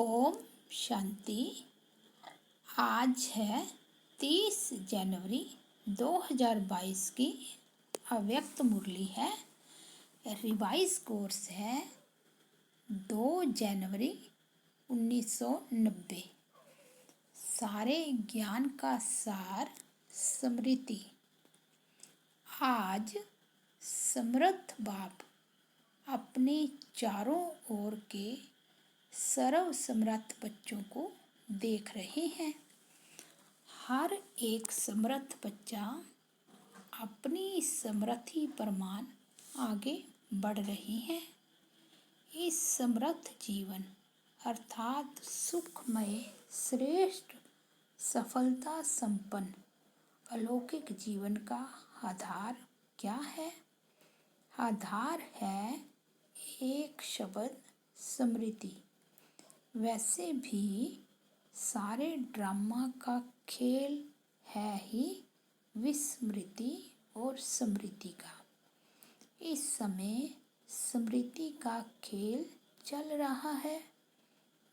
ओम शांति। आज है 30 जनवरी 2022 की अव्यक्त मुरली है। रिवाइज कोर्स है 2 जनवरी 1990। सारे ज्ञान का सार स्मृति। आज समर्थ बाप अपने चारों ओर के सर्व समर्थ बच्चों को देख रहे हैं। हर एक समर्थ बच्चा अपनी समर्थी प्रमाण आगे बढ़ रहे हैं। इस समर्थ जीवन अर्थात सुखमय श्रेष्ठ सफलता संपन्न अलौकिक जीवन का आधार क्या है? आधार है एक शब्द स्मृति। वैसे भी सारे ड्रामा का खेल है ही विस्मृति और स्मृति का। इस समय स्मृति का खेल चल रहा है।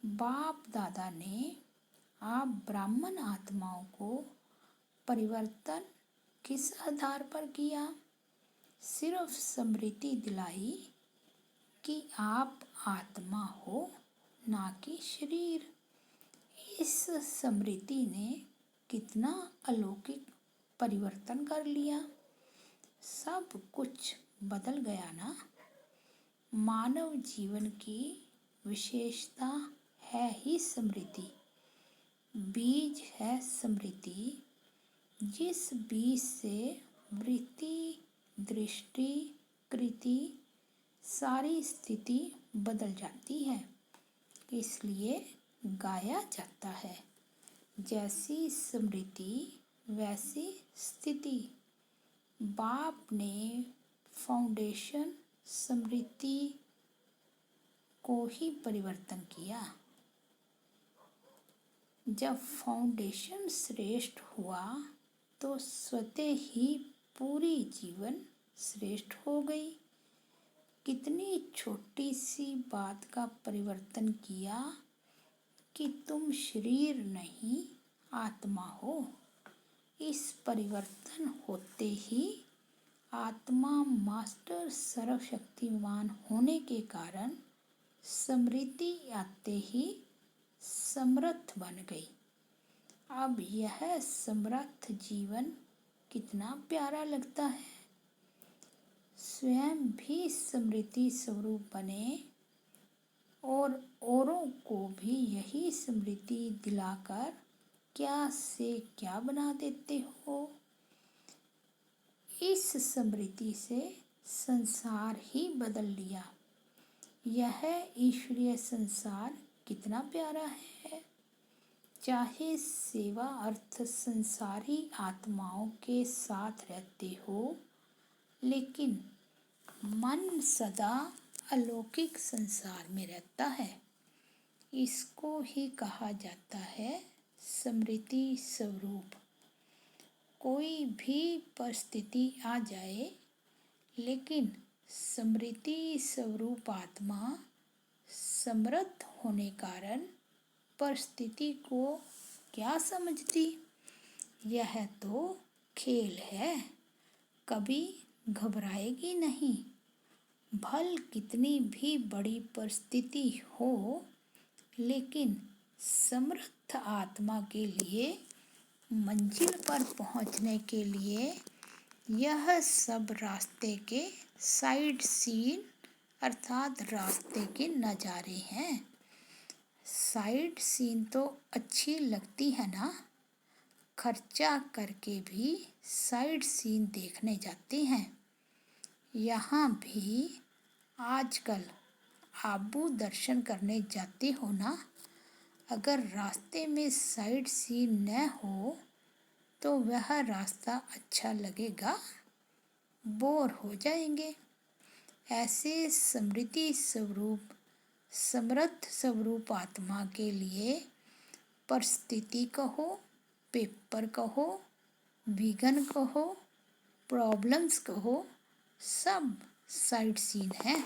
बाप दादा ने आप ब्राह्मण आत्माओं को परिवर्तन किस आधार पर किया? सिर्फ स्मृति दिलाई कि आप आत्मा हो, ना कि शरीर। इस स्मृति ने कितना अलौकिक परिवर्तन कर लिया। सब कुछ बदल गया ना। मानव जीवन की विशेषता है ही स्मृति। बीज है स्मृति। जिस बीज से वृत्ति, दृष्टि, कृति सारी स्थिति बदल जाती है, इसलिए गाया जाता है जैसी स्मृति वैसी स्थिति। बाप ने फाउंडेशन स्मृति को ही परिवर्तन किया। जब फाउंडेशन श्रेष्ठ हुआ तो स्वतः ही पूरी जीवन श्रेष्ठ हो गई। कितनी छोटी सी बात का परिवर्तन किया कि तुम शरीर नहीं आत्मा हो। इस परिवर्तन होते ही आत्मा मास्टर सर्वशक्तिमान होने के कारण स्मृति आते ही समर्थ बन गई। अब यह समर्थ जीवन कितना प्यारा लगता है। स्वयं भी स्मृति स्वरूप बने और औरों को भी यही स्मृति दिलाकर क्या से क्या बना देते हो। इस स्मृति से संसार ही बदल लिया। यह ईश्वरीय संसार कितना प्यारा है। चाहे सेवा अर्थ संसारी आत्माओं के साथ रहते हो, लेकिन मन सदा अलौकिक संसार में रहता है। इसको ही कहा जाता है स्मृति स्वरूप। कोई भी परिस्थिति आ जाए, लेकिन स्मृति स्वरूप आत्मा समर्थ होने कारण परिस्थिति को क्या समझती? यह तो खेल है, कभी घबराएगी नहीं। भल कितनी भी बड़ी परिस्थिति हो, लेकिन समर्थ आत्मा के लिए मंजिल पर पहुंचने के लिए यह सब रास्ते के साइड सीन अर्थात रास्ते के नज़ारे हैं। साइड सीन तो अच्छी लगती है ना। खर्चा करके भी साइड सीन देखने जाते हैं। यहाँ भी आजकल आबू दर्शन करने जाते हो ना। अगर रास्ते में साइड सीन न हो तो वह रास्ता अच्छा लगेगा? बोर हो जाएंगे। ऐसे स्मृति स्वरूप समर्थ स्वरूप आत्मा के लिए परिस्थिति कहो, पेपर कहो, विघ्न कहो, प्रॉब्लम्स कहो, सब साइड सीन है।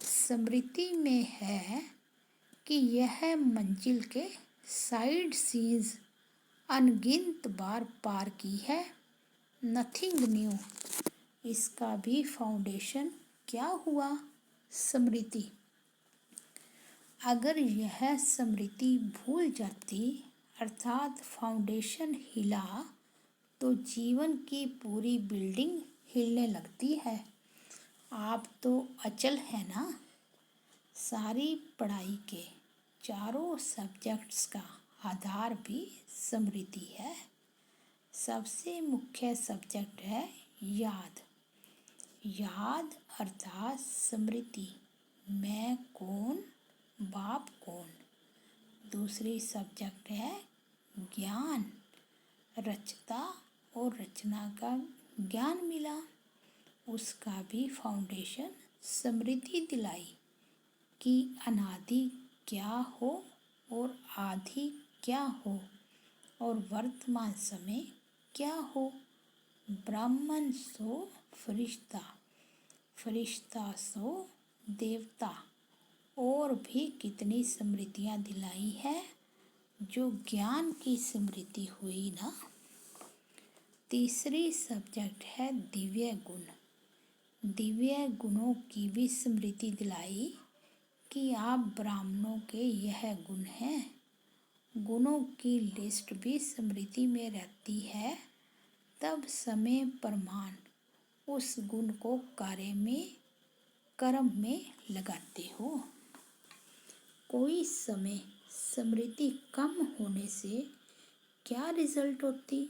स्मृति में है कि यह मंजिल के साइड सीन्स अनगिनत बार पार की है। Nothing new. इसका भी फाउंडेशन क्या हुआ? स्मृति। अगर यह स्मृति भूल जाती अर्थात फाउंडेशन हिला तो जीवन की पूरी बिल्डिंग हिलने लगती है। आप तो अचल है ना। सारी पढ़ाई के चारों सब्जेक्ट्स का आधार भी स्मृति है। सबसे मुख्य सब्जेक्ट है याद। याद अर्थात स्मृति। मैं कौन, बाप कौन। दूसरी सब्जेक्ट है ज्ञान। रचता और रचना का ज्ञान मिला, उसका भी फाउंडेशन स्मृति दिलाई कि अनादि क्या हो और आदि क्या हो और वर्तमान समय क्या हो। ब्राह्मण सो फरिश्ता, फरिश्ता सो देवता। और भी कितनी स्मृतियाँ दिलाई है। जो ज्ञान की स्मृति हुई ना। तीसरी सब्जेक्ट है दिव्य गुण। दिव्य गुणों की भी स्मृति दिलाई कि आप ब्राह्मणों के यह गुण हैं। गुणों की लिस्ट भी स्मृति में रहती है। तब समय प्रमाण उस गुण को कार्य में, कर्म में लगाते हो। कोई समय स्मृति कम होने से क्या रिजल्ट होती?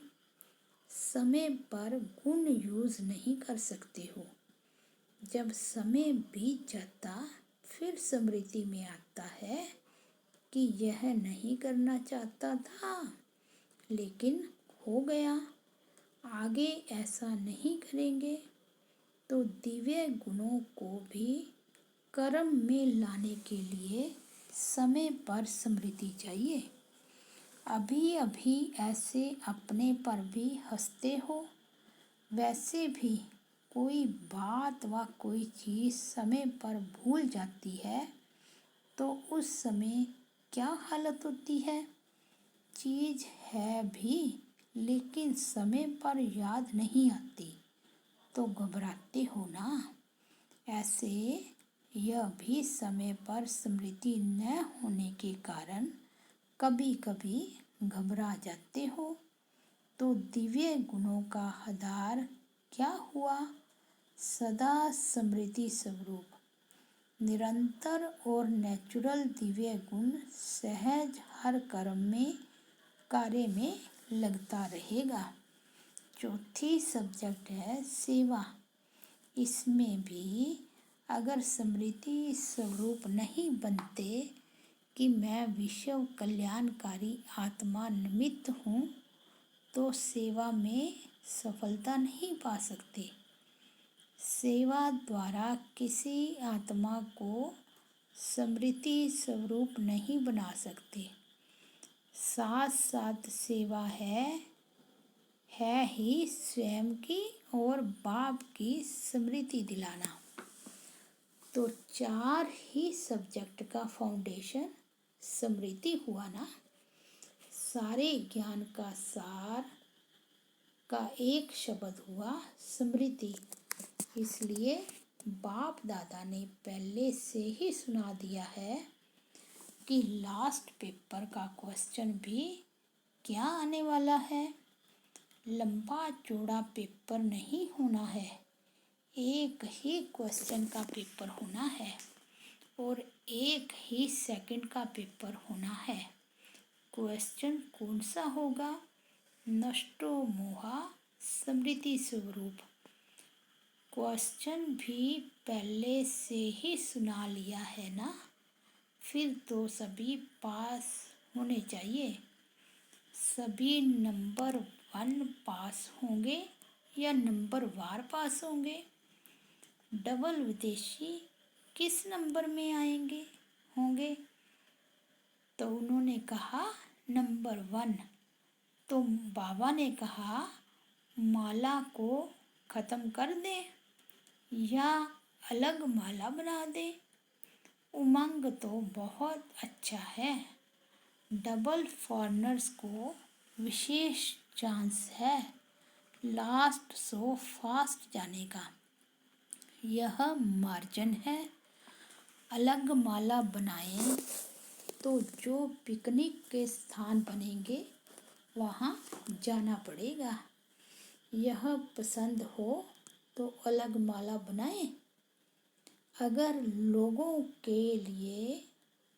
समय पर गुण यूज नहीं कर सकते हो। जब समय बीत जाता फिर स्मृति में आता है कि यह नहीं करना चाहता था लेकिन हो गया, आगे ऐसा नहीं करेंगे। तो दिव्य गुणों को भी कर्म में लाने के लिए समय पर स्मृति चाहिए। अभी अभी ऐसे अपने पर भी हंसते हो। वैसे भी कोई बात व कोई चीज़ समय पर भूल जाती है तो उस समय क्या हालत होती है? चीज़ है भी लेकिन समय पर याद नहीं आती तो घबराते हो ना। ऐसे यह भी समय पर स्मृति न होने के कारण कभी कभी घबरा जाते हो। तो दिव्य गुणों का आधार क्या हुआ? सदा स्मृति स्वरूप। निरंतर और नेचुरल दिव्य गुण सहज हर कर्म में, कार्य में लगता रहेगा। चौथी सब्जेक्ट है सेवा। इसमें भी अगर स्मृति स्वरूप नहीं बनते कि मैं विश्व कल्याणकारी आत्मा निमित्त हूँ तो सेवा में सफलता नहीं पा सकते। सेवा द्वारा किसी आत्मा को स्मृति स्वरूप नहीं बना सकते। साथ साथ सेवा है ही स्वयं की और बाप की स्मृति दिलाना। तो चार ही सब्जेक्ट का फाउंडेशन स्मृति हुआ ना। सारे ज्ञान का सार का एक शब्द हुआ स्मृति। इसलिए बाप दादा ने पहले से ही सुना दिया है कि लास्ट पेपर का क्वेश्चन भी क्या आने वाला है। लंबा चौड़ा पेपर नहीं होना है, एक ही क्वेश्चन का पेपर होना है और एक ही सेकंड का पेपर होना है। क्वेश्चन कौन सा होगा? नष्टो मोहा स्मृति स्वरूप। क्वेश्चन भी पहले से ही सुना लिया है ना। फिर तो सभी पास होने चाहिए। सभी नंबर 1 पास होंगे या नंबर वार पास होंगे। डबल विदेशी किस नंबर में आएंगे होंगे? तो उन्होंने कहा नंबर 1। तो बाबा ने कहा माला को ख़त्म कर दें या अलग माला बना दें। उमंग तो बहुत अच्छा है। डबल फॉरनर्स को विशेष चांस है लास्ट सो फास्ट जाने का। यह मार्जिन है। अलग माला बनाएं तो जो पिकनिक के स्थान बनेंगे वहाँ जाना पड़ेगा। यह पसंद हो तो अलग माला बनाएं। अगर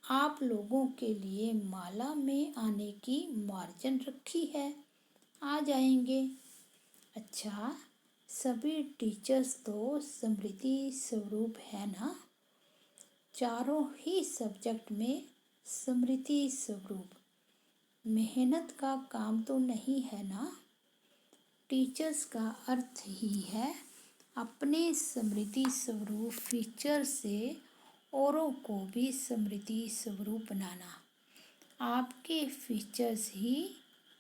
आप लोगों के लिए माला में आने की मार्जिन रखी है, आ जाएंगे। अच्छा, सभी टीचर्स तो स्मृति स्वरूप है ना? चारों ही सब्जेक्ट में स्मृति स्वरूप। मेहनत का काम तो नहीं है ना? टीचर्स का अर्थ ही है अपने स्मृति स्वरूप फीचर से औरों को भी स्मृति स्वरूप बनाना। आपके फीचर्स ही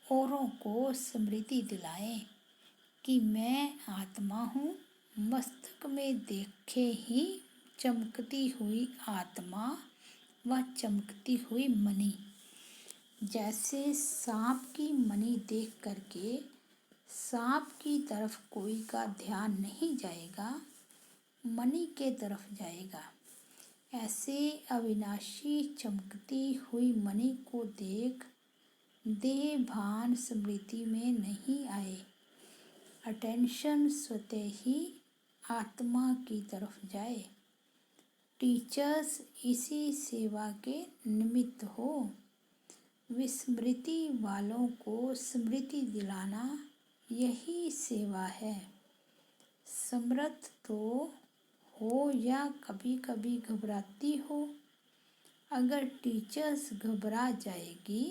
औरों को स्मृति दिलाएं कि मैं आत्मा हूँ। मस्तक में देखे ही चमकती हुई आत्मा व चमकती हुई मणि। जैसे सांप की मणि देख करके सांप की तरफ कोई का ध्यान नहीं जाएगा, मणि के तरफ जाएगा। ऐसे अविनाशी चमकती हुई मणि को देख देह भान स्मृति में नहीं आए। अटेंशन स्वतः ही आत्मा की तरफ जाए। टीचर्स इसी सेवा के निमित्त हो। विस्मृति वालों को स्मृति दिलाना यही सेवा है। समर्थ तो हो या कभी कभी घबराती हो। अगर टीचर्स घबरा जाएगी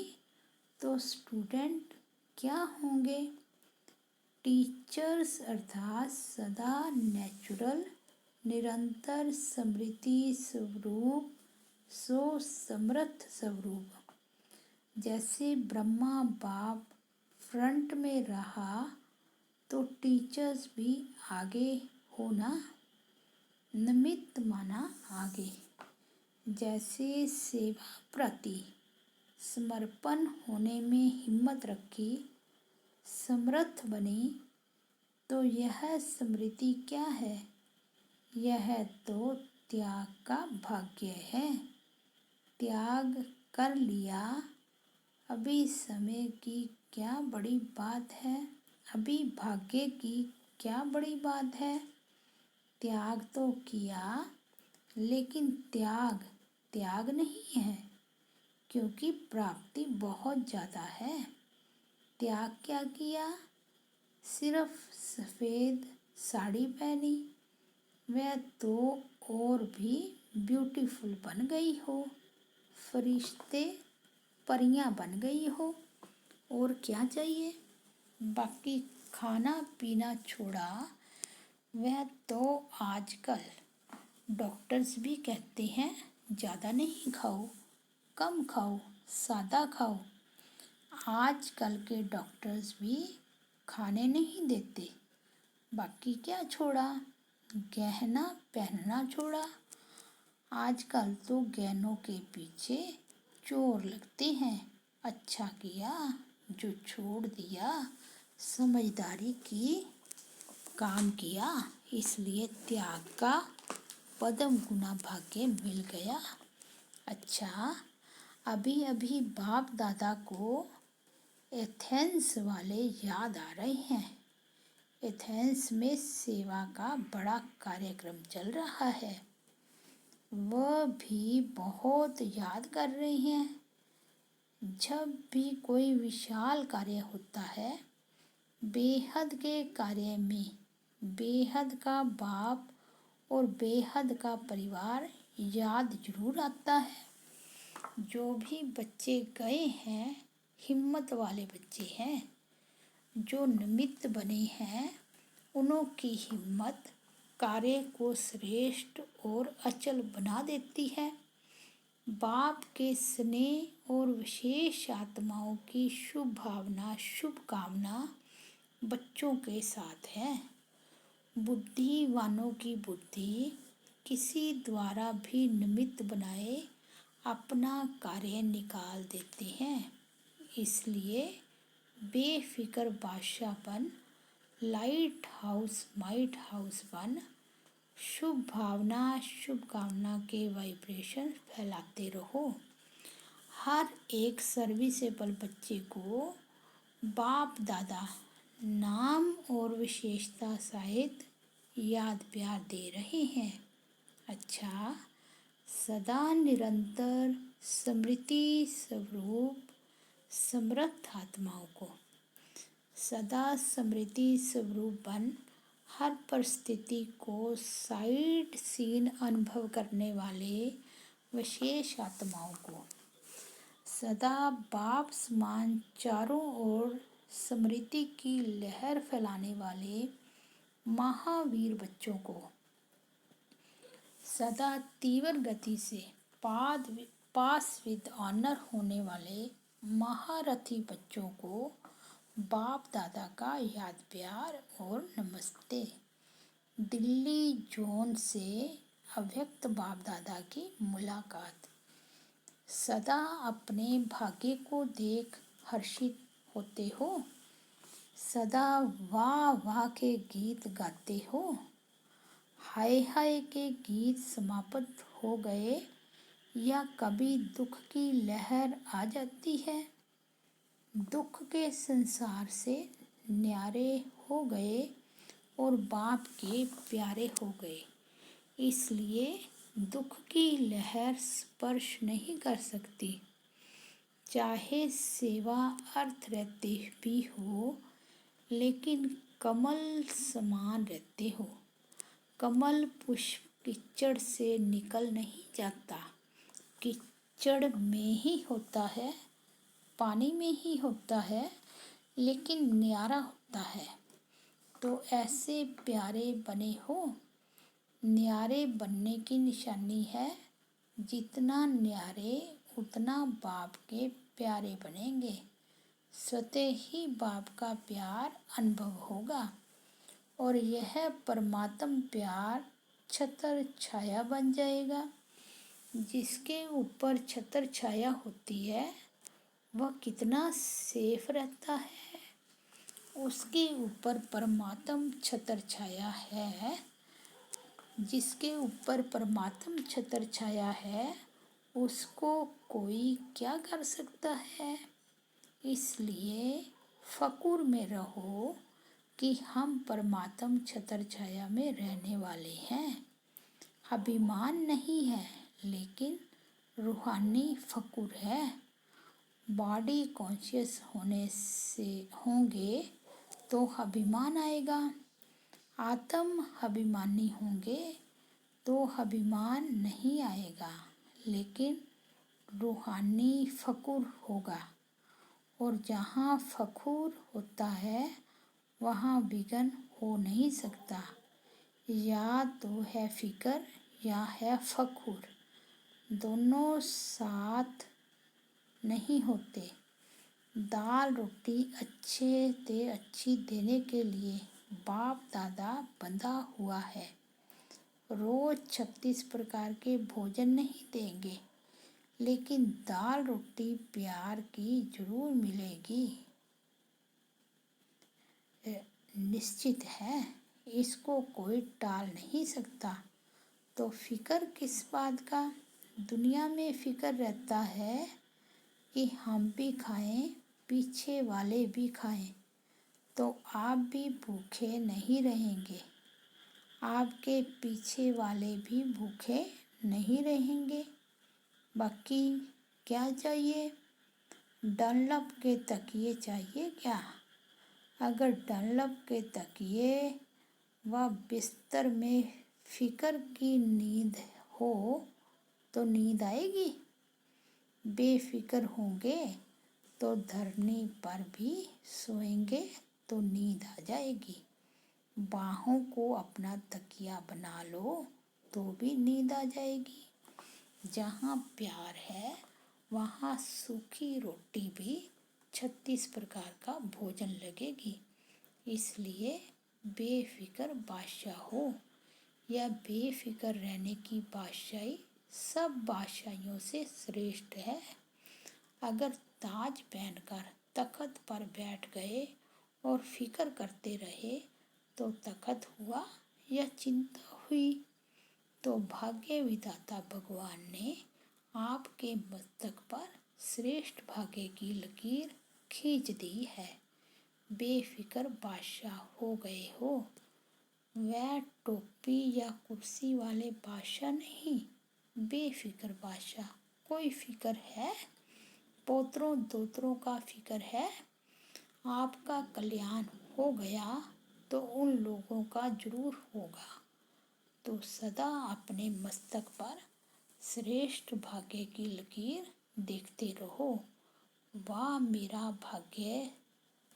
तो स्टूडेंट क्या होंगे? टीचर्स अर्थात सदा नेचुरल निरंतर स्मृति स्वरूप सो समर्थ स्वरूप। जैसे ब्रह्मा बाप फ्रंट में रहा तो टीचर्स भी आगे हो ना, निमित्त माना आगे। जैसे सेवा प्रति समर्पण होने में हिम्मत रखी, समर्थ बनी, तो यह स्मृति क्या है? यह तो त्याग का भाग्य है। त्याग कर लिया, अभी समय की क्या बड़ी बात है, अभी भाग्य की क्या बड़ी बात है। त्याग तो किया, लेकिन त्याग त्याग नहीं है, क्योंकि प्राप्ति बहुत ज़्यादा है। त्याग क्या किया? सिर्फ सफ़ेद साड़ी पहनी, वह तो और भी ब्यूटीफुल बन गई हो, फरिश्ते परियां बन गई हो, और क्या चाहिए। बाकी खाना पीना छोड़ा, वह तो आजकल डॉक्टर्स भी कहते हैं ज़्यादा नहीं खाओ, कम खाओ, सादा खाओ। आजकल के डॉक्टर्स भी खाने नहीं देते। बाकी क्या छोड़ा? गहना पहनना छोड़ा। आजकल तो गहनों के पीछे चोर लगते हैं। अच्छा किया जो छोड़ दिया, समझदारी की काम किया, इसलिए त्याग का पद्म गुना भाग्य मिल गया। अच्छा, अभी अभी बाप दादा को एथेंस वाले याद आ रहे हैं। एथेंस में सेवा का बड़ा कार्यक्रम चल रहा है। वह भी बहुत याद कर रहे हैं। जब भी कोई विशाल कार्य होता है, बेहद के कार्य में बेहद का बाप और बेहद का परिवार याद जरूर आता है। जो भी बच्चे गए हैं, हिम्मत वाले बच्चे हैं। जो निमित्त बने हैं, उनों की हिम्मत कार्य को श्रेष्ठ और अचल बना देती है। बाप के स्नेह और विशेष आत्माओं की शुभ भावना, शुभकामना बच्चों के साथ है। बुद्धिवानों की बुद्धि किसी द्वारा भी निमित्त बनाए अपना कार्य निकाल देते हैं। इसलिए बेफिक्र बादशाह बन, लाइट हाउस माइट हाउस बन, शुभ भावना शुभकामना के वाइब्रेशन फैलाते रहो। हर एक सर्विसेबल बच्चे को बाप दादा नाम और विशेषता सहित याद प्यार दे रहे हैं। अच्छा, सदा निरंतर स्मृति स्वरूप समर्थ आत्माओं को सदा स्मृति स्वरूप बन, हर परिस्थिति को साइड सीन अनुभव करने वाले विशेष आत्माओं को सदा बाप समान चारों ओर स्मृति की लहर फैलाने वाले महावीर बच्चों को सदा तीव्र गति से पास विद ऑनर होने वाले महारथी बच्चों को बाप दादा का याद प्यार और नमस्ते। दिल्ली जोन से अव्यक्त बाप दादा की मुलाकात। सदा अपने भाग्य को देख हर्षित होते हो, सदा वाह वाह के गीत गाते हो, हाय हाय के गीत समाप्त हो गए या कभी दुख की लहर आ जाती है, दुख के संसार से न्यारे हो गए और बाप के प्यारे हो गए, इसलिए दुख की लहर स्पर्श नहीं कर सकती। चाहे सेवा अर्थ रहते भी हो, लेकिन कमल समान रहते हो। कमल पुष्प कीचड़ से निकल नहीं जाता, कीचड़ में ही होता है, पानी में ही होता है, लेकिन न्यारा होता है। तो ऐसे प्यारे बने हो। न्यारे बनने की निशानी है, जितना न्यारे उतना बाप के प्यारे बनेंगे, स्वतः ही बाप का प्यार अनुभव होगा और यह परमात्म प्यार छत्र छाया बन जाएगा। जिसके ऊपर छत्र छाया होती है वह कितना सेफ रहता है। उसके ऊपर परमात्म छत्र छाया है, जिसके ऊपर परमात्म छत्र छाया है उसको कोई क्या कर सकता है। इसलिए फकुर में रहो कि हम परमात्म छत्र छाया में रहने वाले हैं। अभिमान नहीं है, लेकिन रूहानी फकुर है। बॉडी कॉन्शियस होने से होंगे तो अभिमान आएगा, आत्म अभिमानी होंगे तो अभिमान नहीं आएगा, लेकिन रूहानी फकुर होगा। और जहाँ फकुर होता है वहाँ विघ्न हो नहीं सकता। या तो है फिक्र या है फकुर, दोनों साथ नहीं होते। दाल रोटी अच्छे से अच्छी देने के लिए बाप दादा बंधा हुआ है। रोज 36 प्रकार के भोजन नहीं देंगे, लेकिन दाल रोटी प्यार की जरूर मिलेगी, निश्चित है, इसको कोई टाल नहीं सकता। तो फिक्र किस बात का? दुनिया में फिक्र रहता है कि हम भी खाएं, पीछे वाले भी खाएं, तो आप भी भूखे नहीं रहेंगे, आपके पीछे वाले भी भूखे नहीं रहेंगे। बाकी क्या चाहिए? डनलप के तकिए चाहिए क्या? अगर डनलप के तकिए व बिस्तर में फिक्र की नींद हो तो नींद आएगी? बेफिक्र होंगे तो धरनी पर भी सोएंगे तो नींद आ जाएगी। बाहों को अपना तकिया बना लो तो भी नींद आ जाएगी। जहाँ प्यार है वहाँ सूखी रोटी भी 36 प्रकार का भोजन लगेगी। इसलिए बेफिक्र बादशाह हो। यह बेफिक्र रहने की बादशाही सब बादशाहियों से श्रेष्ठ है। अगर ताज पहनकर तख्त पर बैठ गए और फिक्र करते रहे तो तख्त हुआ या चिंता हुई। तो भाग्य विधाता भगवान ने आपके मस्तक पर श्रेष्ठ भाग्य की लकीर खींच दी है। बेफिक्र बादशाह हो गए हो। वह टोपी या कुर्सी वाले बादशाह नहीं, बेफिक्र बादशाह। कोई फिक्र है? पोतरों दोतरों का फिक्र है? आपका कल्याण हो गया तो उन लोगों का जरूर होगा। तो सदा अपने मस्तक पर श्रेष्ठ भाग्य की लकीर देखते रहो। वाह मेरा भाग्य,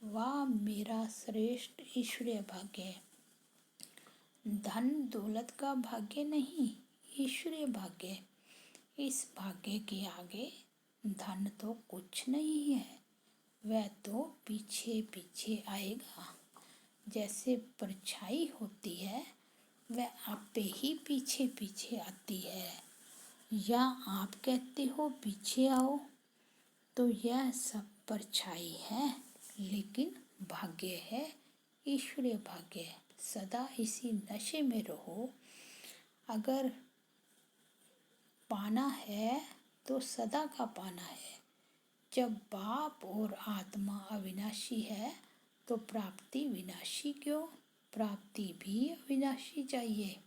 वाह मेरा श्रेष्ठ ईश्वरीय भाग्य। धन दौलत का भाग्य नहीं, ईश्वरीय भाग्य। इस भाग्य के आगे धन तो कुछ नहीं है, वह तो पीछे पीछे आएगा। जैसे परछाई होती है वह आपे ही पीछे पीछे आती है, या आप कहते हो पीछे आओ। तो यह सब परछाई है, लेकिन भाग्य है ईश्वरीय भाग्य। सदा इसी नशे में रहो। अगर पाना है तो सदा का पाना है। जब बाप और आत्मा अविनाशी है तो प्राप्ति विनाशी क्यों? प्राप्ति भी अविनाशी चाहिए।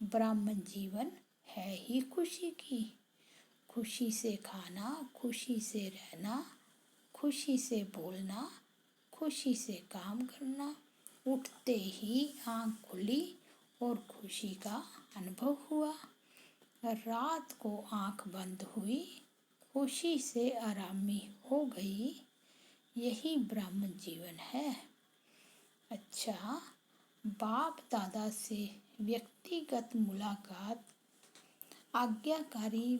ब्राह्मण जीवन है ही खुशी की। खुशी से खाना, खुशी से रहना, खुशी से बोलना, खुशी से काम करना। उठते ही आँख खुली और खुशी का अनुभव हुआ। रात को आँख बंद हुई, खुशी से आरामी हो गई। यही ब्राह्मण जीवन है। अच्छा, बाप दादा से व्यक्तिगत मुलाकात आज्ञाकारी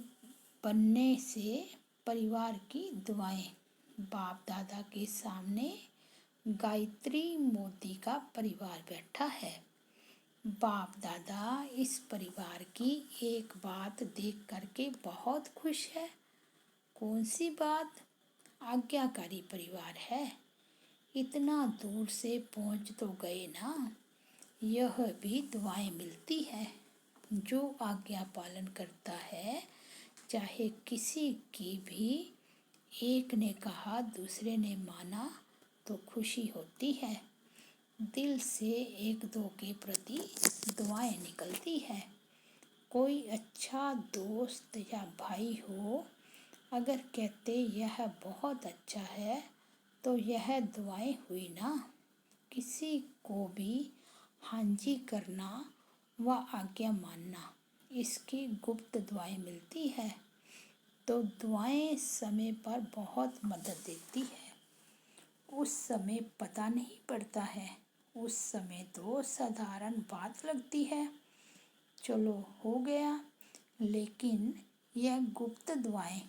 बनने से परिवार की दुआएं। बाप दादा के सामने गायत्री मोती का परिवार बैठा है। बाप दादा इस परिवार की एक बात देख करके बहुत खुश है। कौन सी बात? आज्ञाकारी परिवार है। इतना दूर से पहुंच तो गए ना, यह भी दुआएं मिलती है। जो आज्ञा पालन करता है, चाहे किसी की भी, एक ने कहा दूसरे ने माना तो खुशी होती है। दिल से एक दो के प्रति दुआएं निकलती है। कोई अच्छा दोस्त या भाई हो, अगर कहते यह बहुत अच्छा है तो यह दुआएं हुई ना। किसी को भी हाँ जी करना व आज्ञा मानना, इसकी गुप्त दुआएं मिलती है। तो दुआएं समय पर बहुत मदद देती है। उस समय पता नहीं पड़ता है, उस समय तो साधारण बात लगती है, चलो हो गया। लेकिन यह गुप्त दुआएं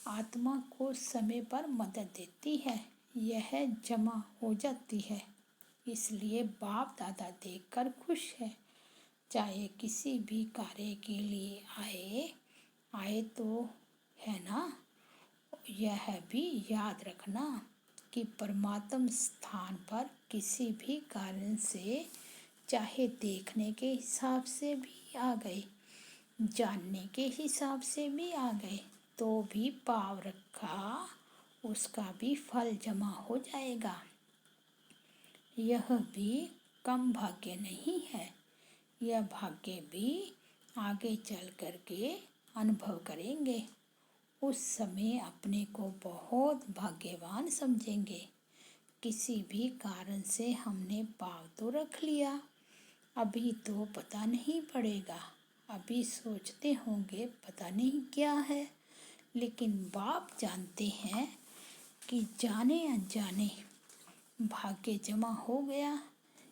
आत्मा को समय पर मदद देती है, यह जमा हो जाती है। इसलिए बाप दादा देखकर खुश है। चाहे किसी भी कार्य के लिए आए तो है ना। यह भी याद रखना कि परमात्म स्थान पर किसी भी कारण से, चाहे देखने के हिसाब से भी आ गए, जानने के हिसाब से भी आ गए, तो भी पाव रखा, उसका भी फल जमा हो जाएगा। यह भी कम भाग्य नहीं है। यह भाग्य भी आगे चल करके अनुभव करेंगे। उस समय अपने को बहुत भाग्यवान समझेंगे। किसी भी कारण से हमने पाव तो रख लिया, अभी तो पता नहीं पड़ेगा, अभी सोचते होंगे पता नहीं क्या है, लेकिन बाप जानते हैं कि जाने अनजाने भाग्य जमा हो गया,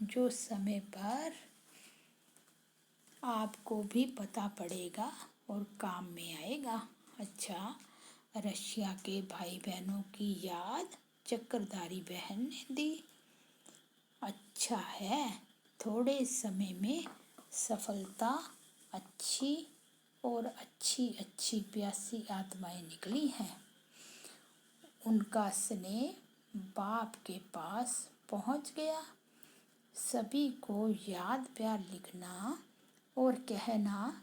जो समय पर आपको भी पता पड़ेगा और काम में आएगा। अच्छा, रशिया के भाई बहनों की याद चक्रधारी बहन ने दी। अच्छा है, थोड़े समय में सफलता अच्छी और अच्छी अच्छी प्यासी आत्माएं निकली हैं। उनका स्नेह बाप के पास पहुंच गया। सभी को याद प्यार लिखना और कहना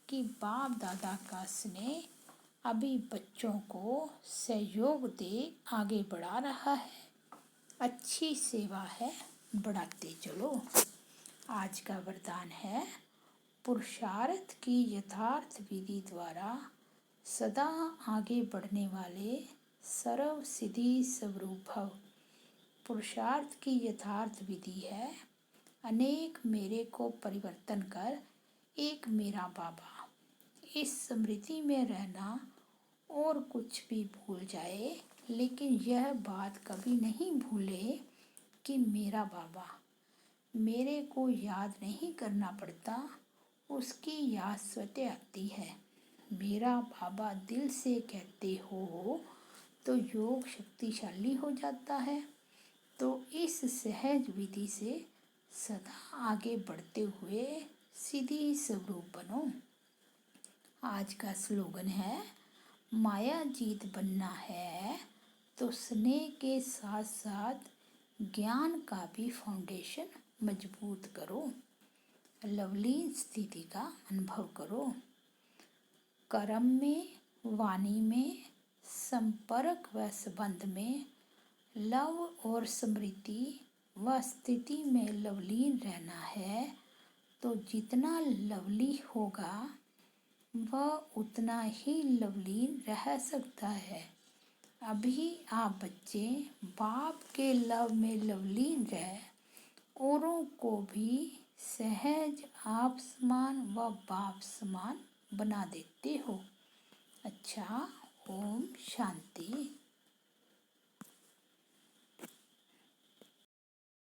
कि बाप दादा का स्नेह अभी बच्चों को सहयोग दे आगे बढ़ा रहा है। अच्छी सेवा है, बढ़ाते चलो। आज का वरदान है, पुरुषार्थ की यथार्थ विधि द्वारा सदा आगे बढ़ने वाले सर्व सिद्धि स्वरूप भव। पुरुषार्थ की यथार्थ विधि है, अनेक मेरे को परिवर्तन कर एक मेरा बाबा। इस स्मृति में रहना और कुछ भी भूल जाए, लेकिन यह बात कभी नहीं भूले कि मेरा बाबा। मेरे को याद नहीं करना पड़ता, उसकी याद स्वतः आती है। मेरा बाबा दिल से कहते हो तो योग शक्तिशाली हो जाता है। तो इस सहज विधि से सदा आगे बढ़ते हुए सिद्धि स्वरूप बनो। आज का स्लोगन है, माया जीत बनना है तो स्नेह के साथ साथ ज्ञान का भी फाउंडेशन मजबूत करो। लवलीन स्थिति का अनुभव करो। कर्म में, वाणी में, संपर्क व संबंध में, लव और स्मृति व स्थिति में लवलीन रहना है। तो जितना लवली होगा वह उतना ही लवलीन रह सकता है। अभी आप बच्चे बाप के लव में लवलीन रह औरों को भी सहज आप समान व बाप समान बना देते हो। अच्छा, ओम शांति।